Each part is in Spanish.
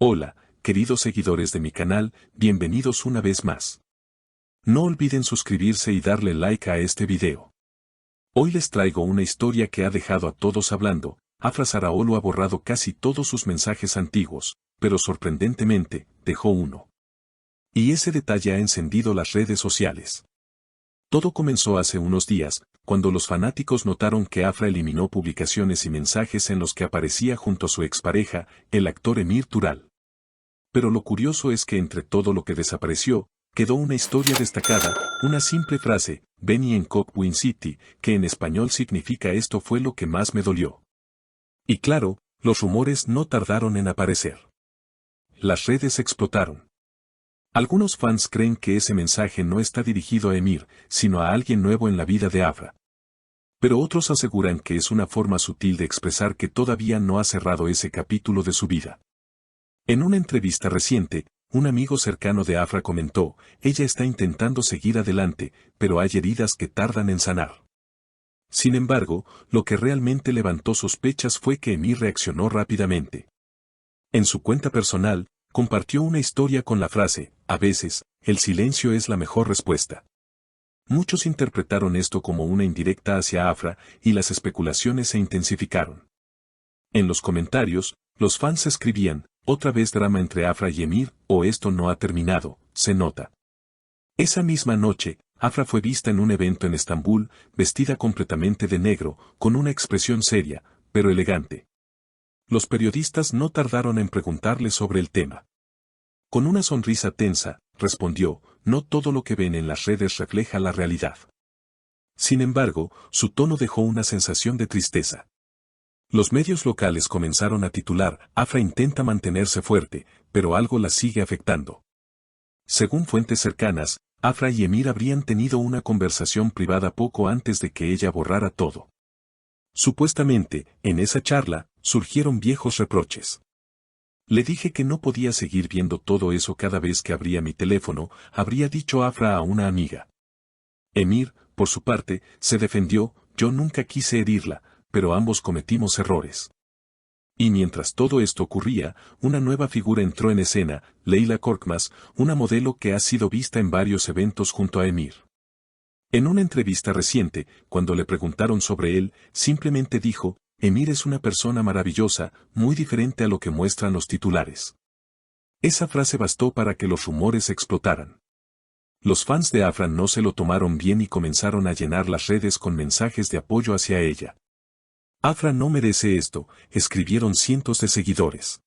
Hola, queridos seguidores de mi canal, bienvenidos una vez más. No olviden suscribirse y darle like a este video. Hoy les traigo una historia que ha dejado a todos hablando. Afra Zaraolo ha borrado casi todos sus mensajes antiguos, pero sorprendentemente, dejó uno. Y ese detalle ha encendido las redes sociales. Todo comenzó hace unos días, cuando los fanáticos notaron que Afra eliminó publicaciones y mensajes en los que aparecía junto a su expareja, el actor Emir Tural. Pero lo curioso es que entre todo lo que desapareció, quedó una historia destacada, una simple frase, Benny en Cock Win City, que en español significa esto fue lo que más me dolió. Y claro, los rumores no tardaron en aparecer. Las redes explotaron. Algunos fans creen que ese mensaje no está dirigido a Emir, sino a alguien nuevo en la vida de Afra. Pero otros aseguran que es una forma sutil de expresar que todavía no ha cerrado ese capítulo de su vida. En una entrevista reciente, un amigo cercano de Afra comentó, ella está intentando seguir adelante, pero hay heridas que tardan en sanar. Sin embargo, lo que realmente levantó sospechas fue que Emir reaccionó rápidamente. En su cuenta personal, compartió una historia con la frase, a veces, el silencio es la mejor respuesta. Muchos interpretaron esto como una indirecta hacia Afra, y las especulaciones se intensificaron. En los comentarios, los fans escribían, otra vez drama entre Afra y Emir, o esto no ha terminado, se nota. Esa misma noche, Afra fue vista en un evento en Estambul, vestida completamente de negro, con una expresión seria, pero elegante. Los periodistas no tardaron en preguntarle sobre el tema. Con una sonrisa tensa, respondió, no todo lo que ven en las redes refleja la realidad. Sin embargo, su tono dejó una sensación de tristeza. Los medios locales comenzaron a titular, Afra intenta mantenerse fuerte, pero algo la sigue afectando. Según fuentes cercanas, Afra y Emir habrían tenido una conversación privada poco antes de que ella borrara todo. Supuestamente, en esa charla, surgieron viejos reproches. Le dije que no podía seguir viendo todo eso cada vez que abría mi teléfono, habría dicho Afra a una amiga. Emir, por su parte, se defendió, yo nunca quise herirla, pero ambos cometimos errores. Y mientras todo esto ocurría, una nueva figura entró en escena, Leila Korkmaz, una modelo que ha sido vista en varios eventos junto a Emir. En una entrevista reciente, cuando le preguntaron sobre él, simplemente dijo, Emir es una persona maravillosa, muy diferente a lo que muestran los titulares. Esa frase bastó para que los rumores explotaran. Los fans de Afra no se lo tomaron bien y comenzaron a llenar las redes con mensajes de apoyo hacia ella. Afra no merece esto, escribieron cientos de seguidores.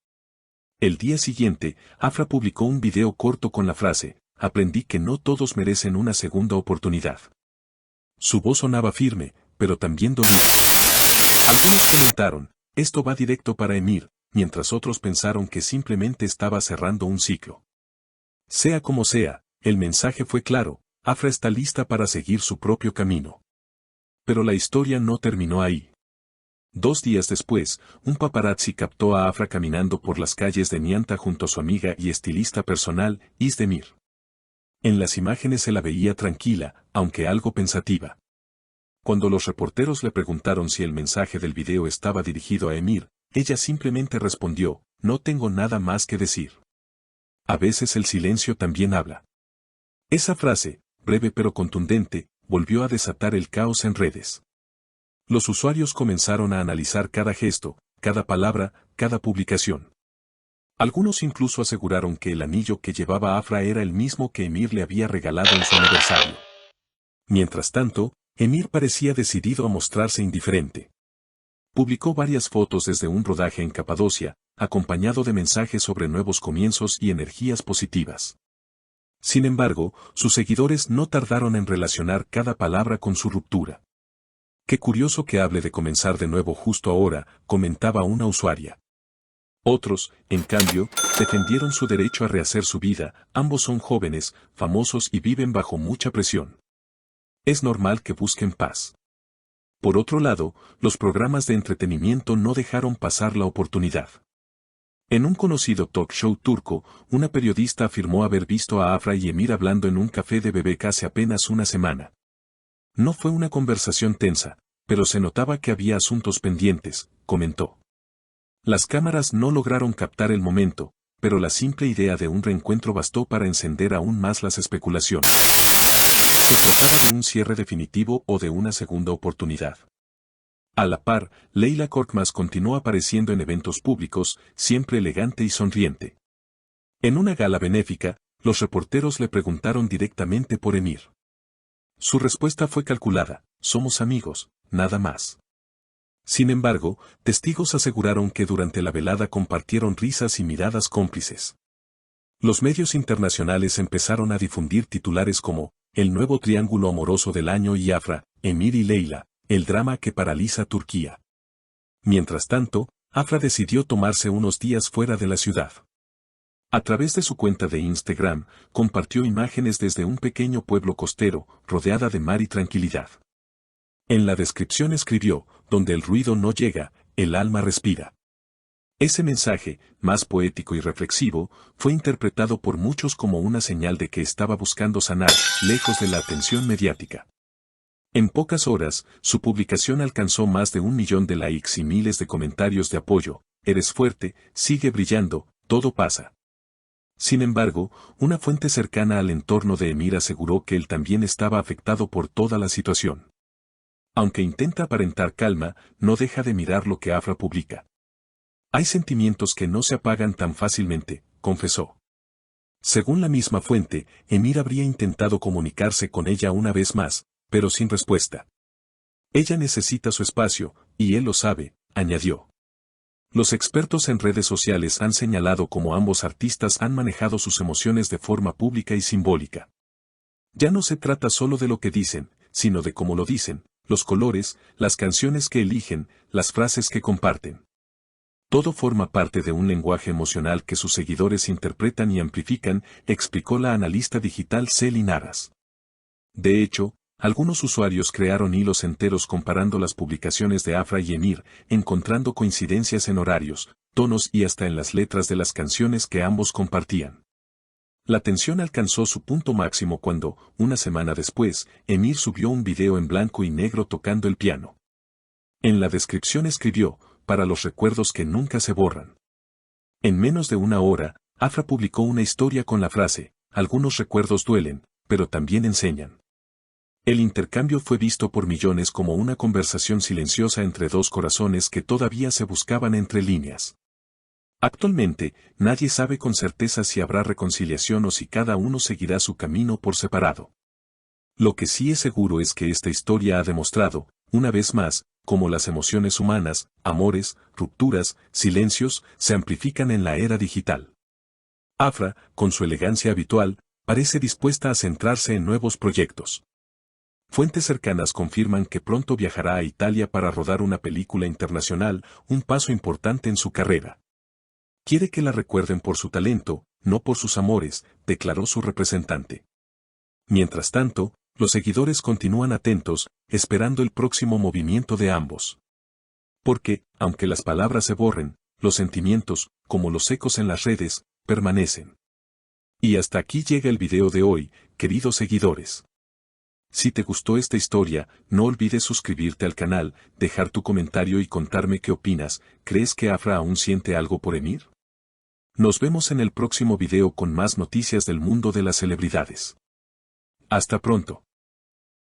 El día siguiente, Afra publicó un video corto con la frase, aprendí que no todos merecen una segunda oportunidad. Su voz sonaba firme, pero también dolía. Algunos comentaron, esto va directo para Emir, mientras otros pensaron que simplemente estaba cerrando un ciclo. Sea como sea, el mensaje fue claro, Afra está lista para seguir su propio camino. Pero la historia no terminó ahí. 2 días después, un paparazzi captó a Afra caminando por las calles de Nianta junto a su amiga y estilista personal, Isdemir. En las imágenes se la veía tranquila, aunque algo pensativa. Cuando los reporteros le preguntaron si el mensaje del video estaba dirigido a Emir, ella simplemente respondió, no tengo nada más que decir. A veces el silencio también habla. Esa frase, breve pero contundente, volvió a desatar el caos en redes. Los usuarios comenzaron a analizar cada gesto, cada palabra, cada publicación. Algunos incluso aseguraron que el anillo que llevaba Afra era el mismo que Emir le había regalado en su aniversario. Mientras tanto, Emir parecía decidido a mostrarse indiferente. Publicó varias fotos desde un rodaje en Capadocia, acompañado de mensajes sobre nuevos comienzos y energías positivas. Sin embargo, sus seguidores no tardaron en relacionar cada palabra con su ruptura. Qué curioso que hable de comenzar de nuevo justo ahora, comentaba una usuaria. Otros, en cambio, defendieron su derecho a rehacer su vida, ambos son jóvenes, famosos y viven bajo mucha presión. Es normal que busquen paz. Por otro lado, los programas de entretenimiento no dejaron pasar la oportunidad. En un conocido talk show turco, una periodista afirmó haber visto a Afra y Emir hablando en un café de Bebek hace apenas una semana. No fue una conversación tensa, pero se notaba que había asuntos pendientes, comentó. Las cámaras no lograron captar el momento, pero la simple idea de un reencuentro bastó para encender aún más las especulaciones. ¿Se trataba de un cierre definitivo o de una segunda oportunidad? A la par, Leila Korkmaz continuó apareciendo en eventos públicos, siempre elegante y sonriente. En una gala benéfica, los reporteros le preguntaron directamente por Emir. Su respuesta fue calculada: somos amigos, nada más. Sin embargo, testigos aseguraron que durante la velada compartieron risas y miradas cómplices. Los medios internacionales empezaron a difundir titulares como "El nuevo triángulo amoroso del año" y Afra, Emir y Leila, el drama que paraliza Turquía. Mientras tanto, Afra decidió tomarse unos días fuera de la ciudad. A través de su cuenta de Instagram, compartió imágenes desde un pequeño pueblo costero, rodeada de mar y tranquilidad. En la descripción escribió: donde el ruido no llega, el alma respira. Ese mensaje, más poético y reflexivo, fue interpretado por muchos como una señal de que estaba buscando sanar, lejos de la atención mediática. En pocas horas, su publicación alcanzó más de 1 millón de likes y miles de comentarios de apoyo: eres fuerte, sigue brillando, todo pasa. Sin embargo, una fuente cercana al entorno de Emir aseguró que él también estaba afectado por toda la situación. Aunque intenta aparentar calma, no deja de mirar lo que Afra publica. Hay sentimientos que no se apagan tan fácilmente, confesó. Según la misma fuente, Emir habría intentado comunicarse con ella una vez más, pero sin respuesta. Ella necesita su espacio, y él lo sabe, añadió. Los expertos en redes sociales han señalado cómo ambos artistas han manejado sus emociones de forma pública y simbólica. Ya no se trata solo de lo que dicen, sino de cómo lo dicen, los colores, las canciones que eligen, las frases que comparten. Todo forma parte de un lenguaje emocional que sus seguidores interpretan y amplifican, explicó la analista digital Celly Naras. De hecho, algunos usuarios crearon hilos enteros comparando las publicaciones de Afra y Emir, encontrando coincidencias en horarios, tonos y hasta en las letras de las canciones que ambos compartían. La tensión alcanzó su punto máximo cuando, una semana después, Emir subió un video en blanco y negro tocando el piano. En la descripción escribió: para los recuerdos que nunca se borran. En menos de una hora, Afra publicó una historia con la frase: algunos recuerdos duelen, pero también enseñan. El intercambio fue visto por millones como una conversación silenciosa entre dos corazones que todavía se buscaban entre líneas. Actualmente, nadie sabe con certeza si habrá reconciliación o si cada uno seguirá su camino por separado. Lo que sí es seguro es que esta historia ha demostrado, una vez más, cómo las emociones humanas, amores, rupturas, silencios, se amplifican en la era digital. Afra, con su elegancia habitual, parece dispuesta a centrarse en nuevos proyectos. Fuentes cercanas confirman que pronto viajará a Italia para rodar una película internacional, un paso importante en su carrera. Quiere que la recuerden por su talento, no por sus amores, declaró su representante. Mientras tanto, los seguidores continúan atentos, esperando el próximo movimiento de ambos. Porque, aunque las palabras se borren, los sentimientos, como los ecos en las redes, permanecen. Y hasta aquí llega el video de hoy, queridos seguidores. Si te gustó esta historia, no olvides suscribirte al canal, dejar tu comentario y contarme qué opinas. ¿Crees que Afra aún siente algo por Emir? Nos vemos en el próximo video con más noticias del mundo de las celebridades. Hasta pronto.